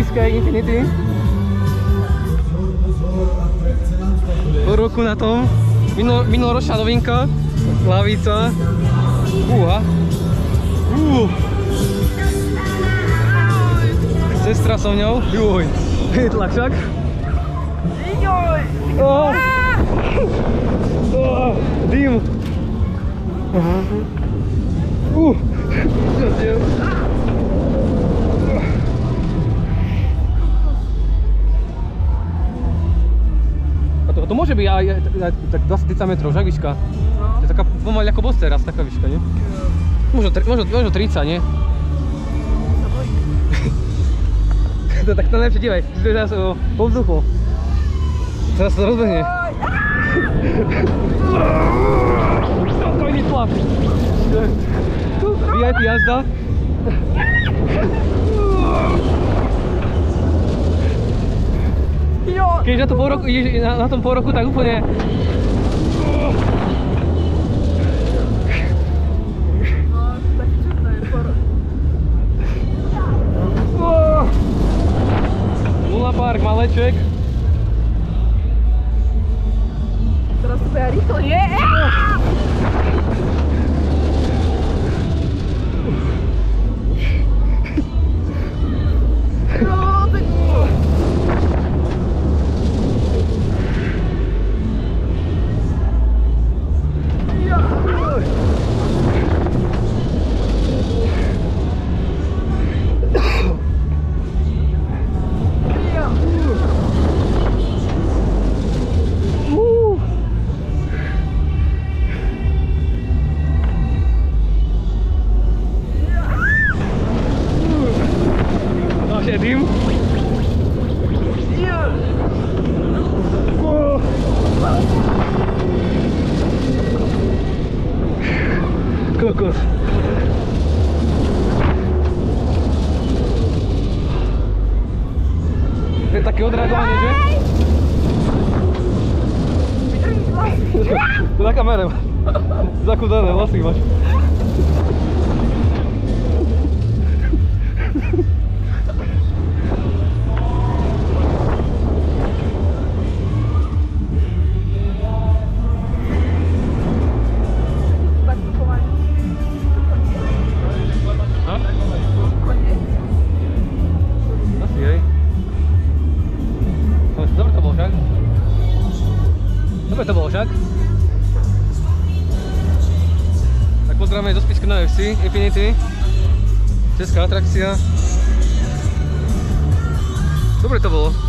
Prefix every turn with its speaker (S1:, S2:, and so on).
S1: Sky Infinity. Po roku na tom. Minuloročná novinka. Lavica. Uha. Sestra so mňou. Juj. Tlačak. Dým. To môže byť aj tak 20 metrov, však výška? To je taká pomaly ako Boss teraz, taká výška, nie? Možno 30, nie? Tak to najlepšie, dívaj, to je teraz po vzduchu. Teraz to rozbehne. To je tlak. VIP jazda. Keď na tom pol roku, tak úplne...
S2: Taký čudný je pol roku.
S1: Luna Park, maleček.
S2: Teraz to bude rýchlo, nie?
S1: Dým. Kokos. To je také odreagovanie, že? To na kamere. Zakudané vlasy máš. Dobre to bolo však. Tak pozdravíme do Spišsku na FC Infinity. Česká atrakcia. Dobre to bolo.